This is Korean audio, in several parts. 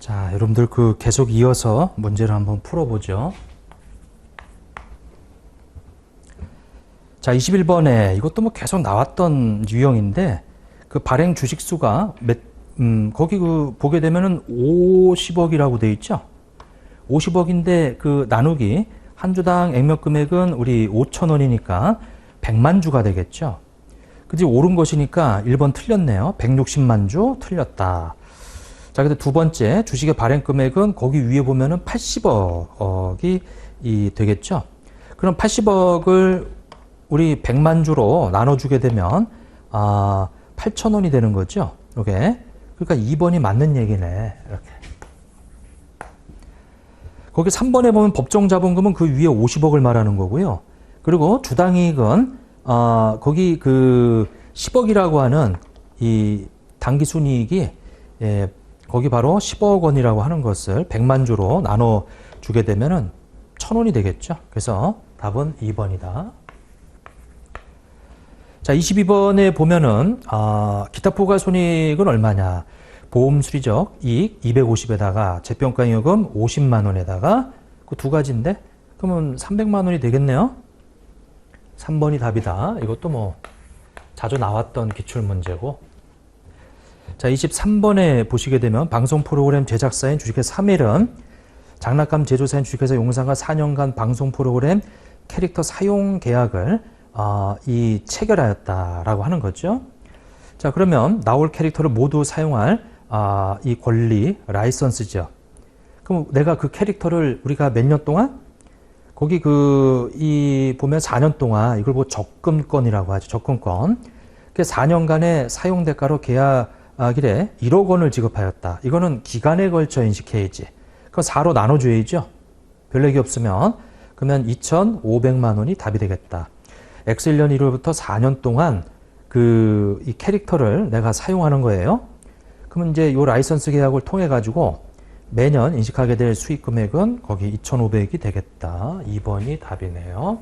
자, 여러분들 계속 이어서 문제를 한번 풀어보죠. 자, 21번에 이것도 계속 나왔던 유형인데 발행 주식수가 거기 보게 되면은 50억이라고 되어 있죠. 50억인데 나누기 한 주당 액면 금액은 우리 5,000원이니까 100만 주가 되겠죠. 그지? 옳은 것이니까 1번 틀렸네요. 160만 주 틀렸다. 자, 근데 두 번째 주식의 발행 금액은 거기 위에 보면은 80억이 되겠죠. 그럼 80억을 우리 100만 주로 나눠주게 되면 8,000원이 되는 거죠. 이게 그러니까 2번이 맞는 얘기네. 이렇게. 거기 3번에 보면 법정 자본금은 그 위에 50억을 말하는 거고요. 그리고 주당이익은 거기 10억이라고 하는 이 당기순이익이 거기 바로 10억 원이라고 하는 것을 100만 주로 나눠주게 되면은 1,000원이 되겠죠. 그래서 답은 2번이다. 자, 22번에 보면은 기타 포괄손익은 얼마냐? 보험 수리적 이익 250에다가 재평가잉여금 50만 원에다가 그 두 가지인데 그러면 300만 원이 되겠네요. 3번이 답이다. 이것도 자주 나왔던 기출문제고. 자, 23번에 보시게 되면 방송 프로그램 제작사인 주식회사 3일은 장난감 제조사인 주식회사 용산과 4년간 방송 프로그램 캐릭터 사용 계약을 체결하였다라고 하는 거죠. 자, 그러면 나올 캐릭터를 모두 사용할 이 권리, 라이선스죠. 그럼 내가 그 캐릭터를 우리가 몇 년 동안? 거기 보면 4년 동안 이걸 적금권이라고 하죠. 적금권. 4년간의 사용 대가로 계약일에 1억 원을 지급하였다. 이거는 기간에 걸쳐 인식해야지. 그거 4로 나눠줘야죠. 별 얘기 없으면. 그러면 2,500만 원이 답이 되겠다. X1년 1월부터 4년 동안 이 캐릭터를 내가 사용하는 거예요. 그러면 이제 요 라이선스 계약을 통해 가지고 매년 인식하게 될 수익 금액은 거기 2,500이 되겠다. 2번이 답이네요.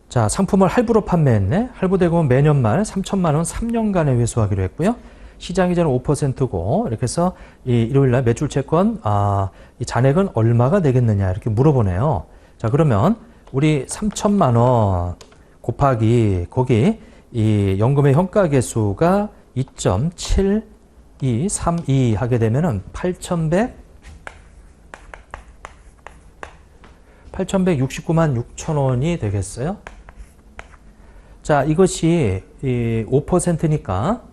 자, 상품을 할부로 판매했네. 할부 대금은 매년 말 3천만 원 3년간에 회수하기로 했고요. 시장 이자는 5%고 이렇게 해서 일요일 날 매출 채권 이 잔액은 얼마가 되겠느냐 이렇게 물어보네요. 자, 그러면 우리 3천만 원 곱하기 거기 이 연금의 현가 계수가 2.7232 하게 되면은 8,169만 6천 원이 되겠어요. 자, 이것이 5%니까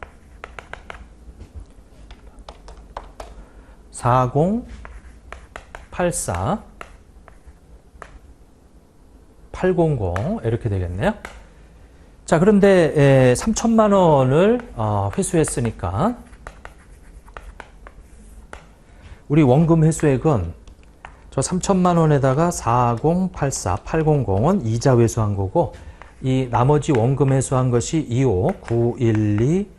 4084 800 이렇게 되겠네요. 자, 그런데 3천만 원을 회수했으니까 우리 원금 회수액은 저 3천만 원에다가 4084 800은 이자 회수한 거고 이 나머지 원금 회수한 것이 25 912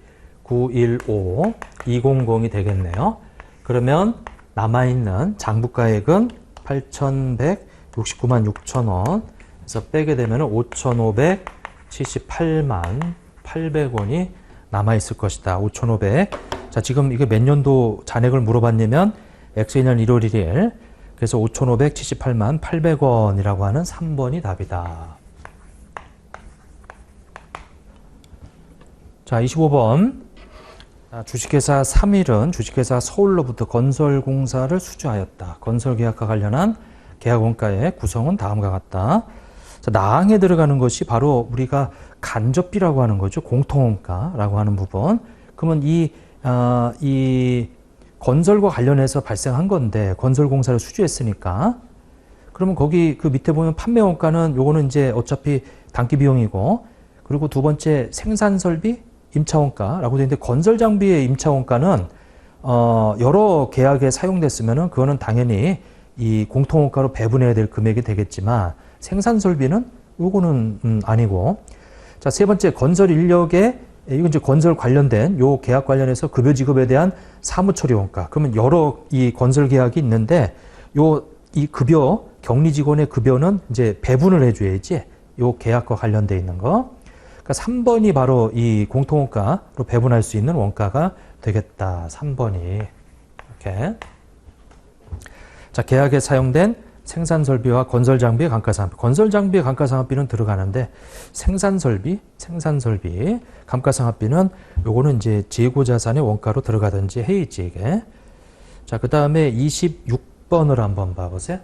915 200이 되겠네요. 그러면 남아있는 장부가액은 8,169만 6천 원 그래서 빼게 되면 5,578만 800원이 남아있을 것이다. 5,500. 자, 지금 이게 몇 년도 잔액을 물어봤냐면 X2년 1월 1일 그래서 5,578만 800원이라고 하는 3번이 답이다. 자, 25번. 주식회사 3일은 주식회사 서울로부터 건설공사를 수주하였다. 건설계약과 관련한 계약원가의 구성은 다음과 같다. 자, 나항에 들어가는 것이 바로 우리가 간접비라고 하는 거죠. 공통원가라고 하는 부분. 그러면 이 건설과 관련해서 발생한 건데 건설공사를 수주했으니까 그러면 거기 밑에 보면 판매원가는 요거는 이제 어차피 단기 비용이고 그리고 두 번째 생산설비 임차원가라고 되어 있는데 건설장비의 임차원가는 여러 계약에 사용됐으면은 그거는 당연히 이 공통원가로 배분해야 될 금액이 되겠지만 생산설비는 요거는 아니고 자, 세 번째 건설 인력의 이건 이제 건설 관련된 요 계약 관련해서 급여 지급에 대한 사무처리 원가. 그러면 여러 이 건설 계약이 있는데 이 급여 격리 직원의 급여는 이제 배분을 해줘야지 요 계약과 관련돼 있는 거. 그러니까 3번이 바로 이 공통원가로 배분할 수 있는 원가가 되겠다. 3번이. 이렇게. 자, 계약에 사용된 생산설비와 건설장비의 감가상각비. 건설장비의 감가상각비는 들어가는데 생산설비, 감가상각비는 요거는 이제 재고자산의 원가로 들어가든지 해야지, 이게. 자, 그 다음에 26번을 한번 봐보세요.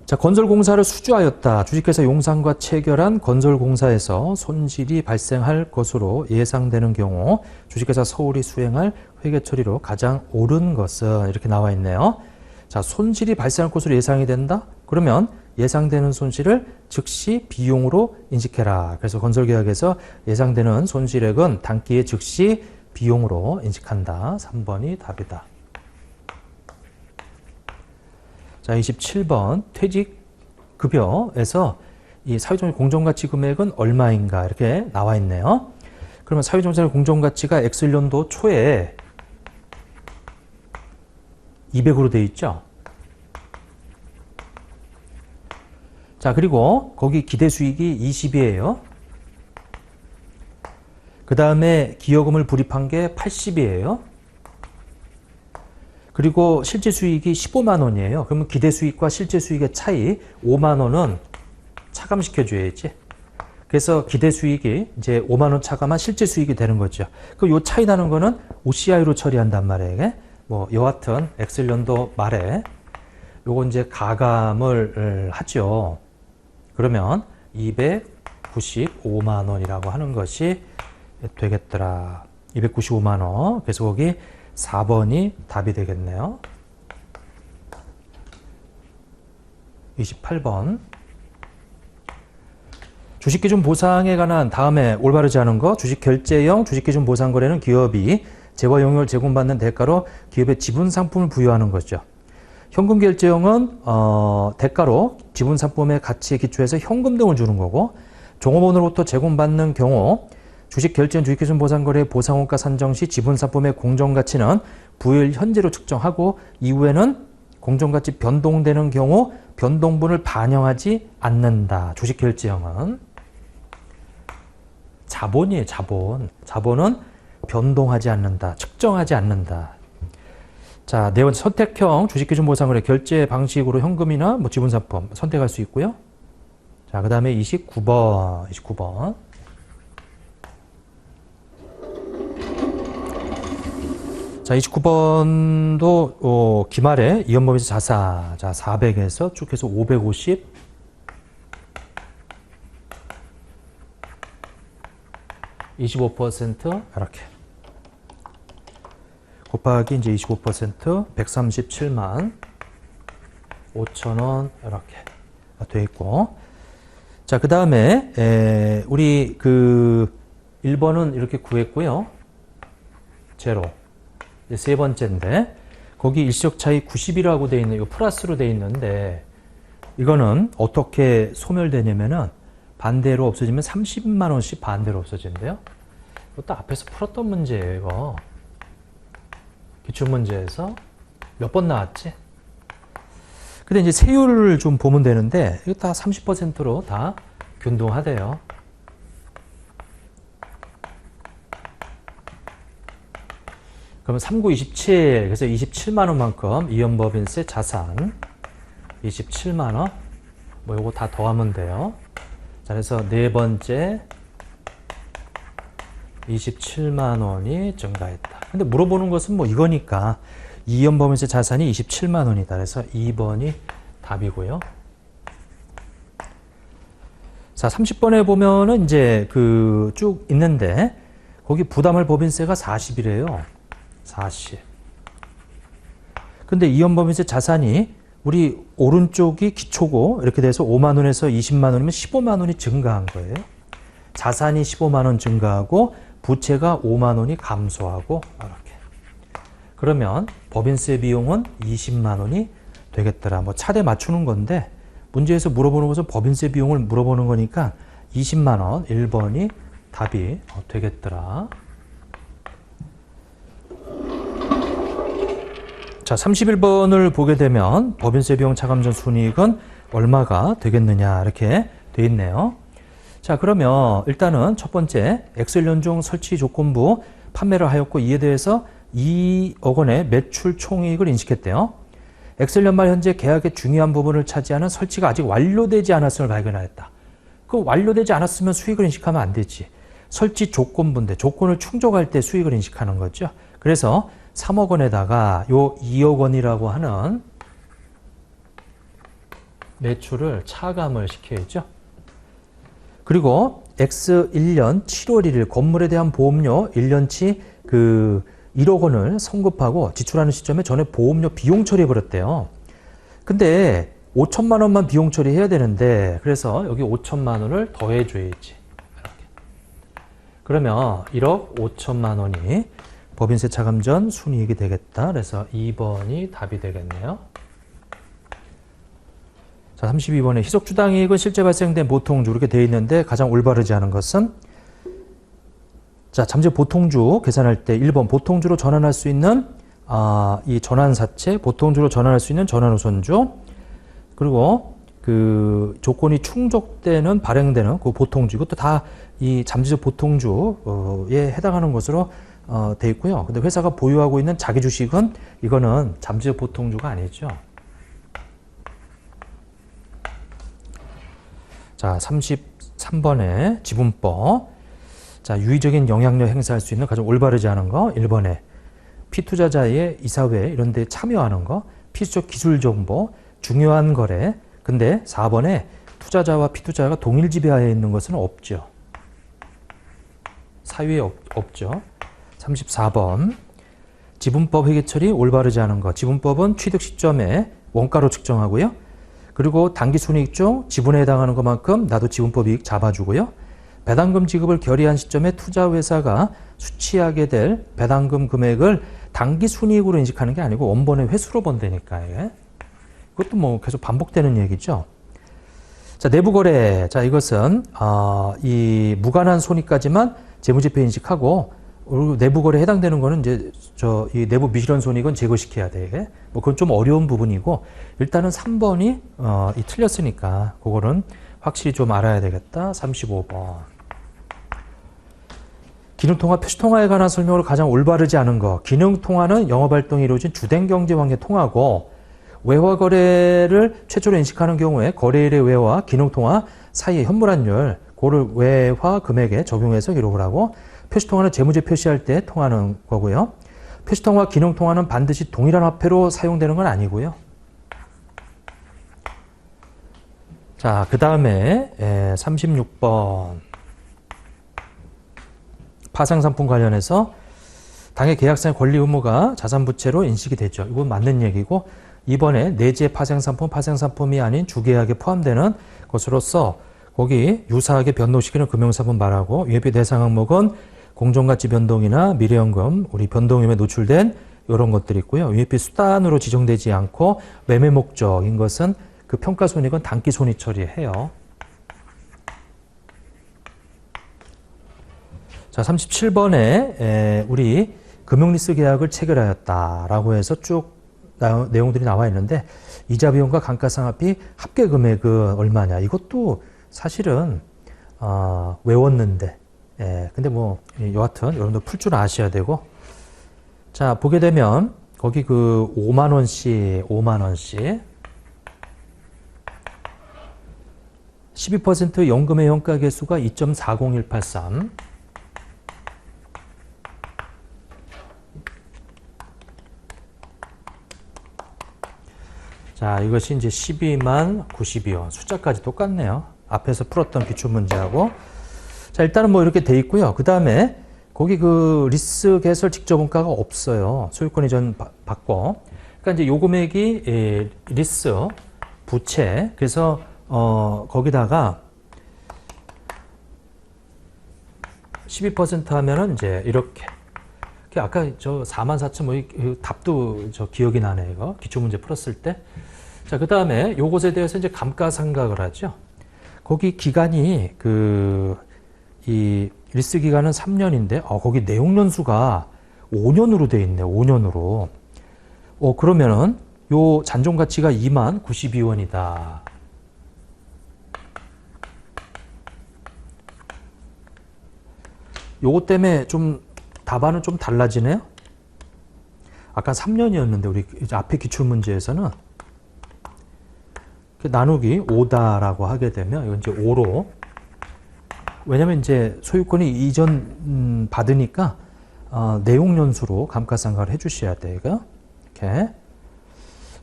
자, 건설공사를 수주하였다. 주식회사 용산과 체결한 건설공사에서 손실이 발생할 것으로 예상되는 경우 주식회사 서울이 수행할 회계처리로 가장 옳은 것은 이렇게 나와 있네요. 자, 손실이 발생할 것으로 예상이 된다? 그러면 예상되는 손실을 즉시 비용으로 인식해라. 그래서 건설계약에서 예상되는 손실액은 단기에 즉시 비용으로 인식한다. 3번이 답이다. 자, 27번 퇴직급여에서 이 사회적 공정가치 금액은 얼마인가 이렇게 나와 있네요. 그러면 사회정산의 공정가치가 X년도 초에 200으로 되어 있죠. 자, 그리고 거기 기대수익이 20이에요. 그 다음에 기여금을 불입한 게 80이에요. 그리고 실제 수익이 15만 원이에요. 그러면 기대 수익과 실제 수익의 차이 5만 원은 차감시켜 줘야지. 그래서 기대 수익이 이제 5만 원 차감한 실제 수익이 되는 거죠. 그 요 차이 나는 거는 OCI로 처리한단 말이에요. 이게. 뭐 여하튼 X년도 말에 요거 이제 가감을 하죠. 그러면 295만 원이라고 하는 것이 되겠더라. 295만 원. 그래서 거기 4번이 답이 되겠네요. 28번. 주식기준 보상에 관한 다음에 올바르지 않은 거. 주식결제형 주식기준 보상 거래는 기업이 재과 용역을 제공받는 대가로 기업에 지분 상품을 부여하는 거죠. 현금결제형은 대가로 지분 상품의 가치에 기초해서 현금 등을 주는 거고, 종업원으로부터 제공받는 경우 주식결제형 주식기준 보상거래 보상원가 산정 시 지분 상품의 공정가치는 부여일 현재로 측정하고 이후에는 공정가치 변동되는 경우 변동분을 반영하지 않는다. 주식결제형은 자본이에요. 자본은 변동하지 않는다. 측정하지 않는다. 자, 네 번째 선택형 주식기준 보상거래 결제 방식으로 현금이나 뭐 지분상품 선택할 수 있고요. 자, 그 다음에 29번. 자, 29번도 기말에 이연법에서 자산, 자, 400에서 쭉 해서 550, 25% 이렇게 곱하기 이제 25% 137만 5천원 이렇게 돼 있고, 자, 그 다음에 우리 그 1번은 이렇게 구했고요. 제로. 세 번째인데 거기 일시적 차이 90이라고 돼 있는 이거 플러스로 돼 있는데 이거는 어떻게 소멸되냐면은 반대로 없어지면 30만 원씩 반대로 없어진대요. 이것도 앞에서 풀었던 문제예요. 이거 기출문제에서 몇 번 나왔지? 근데 이제 세율을 좀 보면 되는데 이거 다 30%로 다 균등하대요. 그러면 3927, 그래서 27만 원만큼 이연법인세 자산 27만 원, 뭐 요거 다 더하면 돼요. 자, 그래서 네 번째 27만 원이 증가했다. 근데 물어보는 것은 뭐 이거니까 이연법인세 자산이 27만 원이다. 그래서 2번이 답이고요. 자, 30번에 보면은 이제 그 쭉 있는데 거기 부담할 법인세가 40이래요. 40. 근데 이연법인세 자산이 우리 오른쪽이 기초고 이렇게 돼서 5만 원에서 20만 원이면 15만 원이 증가한 거예요. 자산이 15만 원 증가하고 부채가 5만 원이 감소하고 이렇게. 그러면 법인세 비용은 20만 원이 되겠더라. 뭐 차례 맞추는 건데 문제에서 물어보는 것은 법인세 비용을 물어보는 거니까 20만 원 1번이 답이 되겠더라. 자, 31번을 보게 되면 법인세 비용 차감 전 순이익은 얼마가 되겠느냐 이렇게 돼 있네요. 자, 그러면 일단은 첫 번째 엑셀연중 설치 조건부 판매를 하였고 이에 대해서 2억 원의 매출 총이익을 인식했대요. 엑셀 연말 현재 계약의 중요한 부분을 차지하는 설치가 아직 완료되지 않았음을 발견하였다. 그 완료되지 않았으면 수익을 인식하면 안 되지. 설치 조건부인데 조건을 충족할 때 수익을 인식하는 거죠. 그래서 3억 원에다가 요 2억 원이라고 하는 매출을 차감을 시켜야죠. 그리고 X 1년 7월 1일 건물에 대한 보험료 1년치 그 1억 원을 성급하고 지출하는 시점에 전에 보험료 비용 처리해 버렸대요. 근데 5천만 원만 비용 처리해야 되는데 그래서 여기 5천만 원을 더해 줘야지. 이렇게. 그러면 1억 5천만 원이 법인세 차감 전 순이익이 되겠다. 그래서 2번이 답이 되겠네요. 자, 32번에 희석주당이익은 실제 발생된 보통주 이렇게 되어 있는데 가장 올바르지 않은 것은 자, 잠재 보통주 계산할 때 1번 보통주로 전환할 수 있는 이 전환사채, 보통주로 전환할 수 있는 전환우선주, 그리고 그 조건이 충족되는 발행되는 그 보통주, 이것도 다 이 잠재적 보통주에 해당하는 것으로 돼 있고요. 근데 회사가 보유하고 있는 자기 주식은 이거는 잠재적 보통주가 아니죠. 자, 33번에 지분법. 자, 유의적인 영향력 행사할 수 있는 가장 올바르지 않은 거 1번에 피투자자의 이사회 이런 데 참여하는 거, 필수적 기술 정보, 중요한 거래. 근데 4번에 투자자와 피투자가 동일 지배하에 있는 것은 없죠. 사유에 없죠. 34번 지분법 회계 처리 올바르지 않은 거. 지분법은 취득 시점에 원가로 측정하고요. 그리고 당기 순이익 중 지분에 해당하는 것만큼 나도 지분법 이익 잡아주고요. 배당금 지급을 결의한 시점에 투자회사가 수취하게 될 배당금 금액을 당기 순이익으로 인식하는 게 아니고 원본의 회수로 본다니까. 그것도 뭐 계속 반복되는 얘기죠. 자, 내부거래. 자, 이것은 이 무관한 손익까지만 재무제표 인식하고 내부거래에 해당되는 거는 이제 이 내부 미실현 손익은 제거시켜야 돼. 뭐 그건 좀 어려운 부분이고 일단은 3번이 틀렸으니까 그거는 확실히 좀 알아야 되겠다. 35번. 기능통화, 표시통화에 관한 설명으로 가장 올바르지 않은 거. 기능통화는 영업활동이 이루어진 주된 경제관계 통화고 외화거래를 최초로 인식하는 경우에 거래일의 외화, 기능통화 사이의 현물환율, 그를 외화 금액에 적용해서 기록을 하고 표시통화는 재무제 표시할 때 통하는 거고요. 표시통화, 기능통화는 반드시 동일한 화폐로 사용되는 건 아니고요. 자, 그 다음에 36번 파생상품 관련해서 당해 계약상의 권리 의무가 자산부채로 인식이 되죠. 이건 맞는 얘기고 이번에 내재 파생상품이 아닌 주계약에 포함되는 것으로서 거기 유사하게 변동시키는 금융상품 말하고 UFP 대상 항목은 공정가치 변동이나 미래연금, 우리 변동위험에 노출된 이런 것들이 있고요. UFP 수단으로 지정되지 않고 매매 목적인 것은 그 평가손익은 단기손익 처리해요. 자, 37번에 우리 금융리스 계약을 체결하였다라고 해서 쭉 내용들이 나와 있는데 이자 비용과 감가상각비 합계 금액은 얼마냐. 이것도 사실은 외웠는데 근데 뭐 여하튼 여러분들 풀 줄 아셔야 되고 자, 보게 되면 거기 그 5만 원씩 12% 연금의 현가 개수가 2.40183. 자, 이것이 이제 12만 92원. 숫자까지 똑같네요. 앞에서 풀었던 기출문제하고. 자, 일단은 뭐 이렇게 돼 있고요. 그 다음에 거기 그 리스 개설 직접 원가가 없어요. 소유권 이전 받고. 그러니까 이제 요 금액이 리스 부채. 그래서 거기다가 12% 하면은 이제 이렇게. 아까 저 44,000 뭐 답도 저 기억이 나네, 이거. 기출문제 풀었을 때. 자, 그 다음에 요것에 대해서 이제 감가상각을 하죠. 거기 기간이 이 리스 기간은 3년인데, 거기 내용 연수가 5년으로 돼 있네, 5년으로. 그러면은 요 잔존 가치가 2만 92원이다. 요거 때문에 좀 답안은 좀 달라지네요. 아까 3년이었는데 우리 이제 앞에 기출문제에서는 나누기 5다라고 하게 되면 이건 이제 5로, 왜냐면 이제 소유권이 이전 받으니까 내용 연수로 감가상각을 해주셔야 돼요. 이렇게.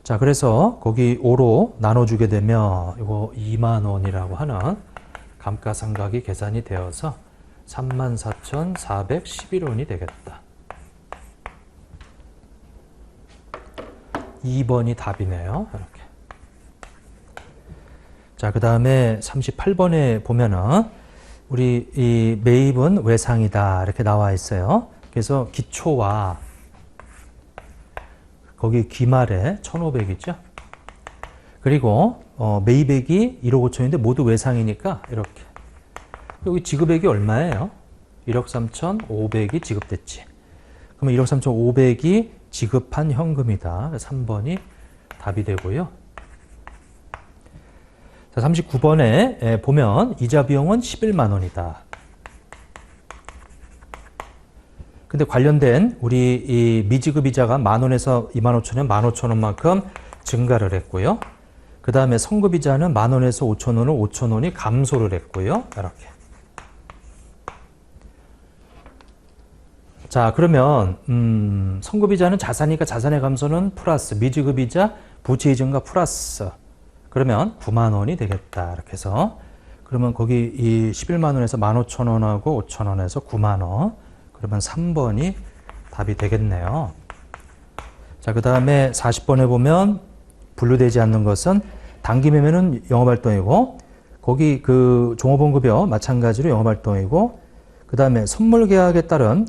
자, 그래서 거기 5로 나눠주게 되면 이거 2만 원이라고 하는 감가상각이 계산이 되어서 34,411원이 되겠다. 2번이 답이네요. 이렇게. 자, 그 다음에 38번에 보면은 우리 이 매입은 외상이다 이렇게 나와 있어요. 그래서 기초와 거기 기말에 1,500이죠. 그리고 매입액이 1억 5천인데 모두 외상이니까 이렇게. 여기 지급액이 얼마예요? 1억 3,500이 지급됐지. 그러면 1억 3,500이 지급한 현금이다. 3번이 답이 되고요. 자, 39번에 보면 이자 비용은 11만 원이다. 근데 관련된 우리 이 미지급 이자가 만 원에서 2만 5천 원, 15,000원만큼 증가를 했고요. 그 다음에 성급 이자는 만 원에서 5천 원을 5천 원이 감소를 했고요. 이렇게. 자, 그러면 성급 이자는 자산이니까 자산의 감소는 플러스, 미지급 이자, 부채 이전과 플러스. 그러면 9만 원이 되겠다. 이렇게 해서 그러면 거기 이 11만 원에서 15,000원하고 5,000원에서 9만 원. 그러면 3번이 답이 되겠네요. 자, 그 다음에 40번에 보면 분류되지 않는 것은 단기 매매는 영업활동이고, 거기 그 종업원급여 마찬가지로 영업활동이고, 그 다음에 선물 계약에 따른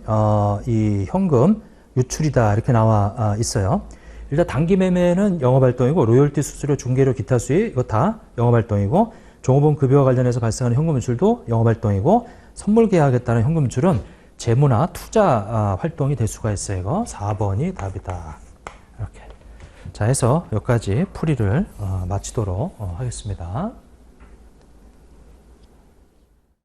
이 현금 유출이다 이렇게 나와 있어요. 일단 단기 매매는 영업활동이고, 로열티 수수료 중개료 기타 수익 이거 다 영업활동이고, 종업원 급여와 관련해서 발생하는 현금 유출도 영업활동이고, 선물 계약에 따른 현금 유출은 재무나 투자 활동이 될 수가 있어요. 이거 4번이 답이다. 이렇게. 자, 해서 여기까지 풀이를 마치도록 하겠습니다.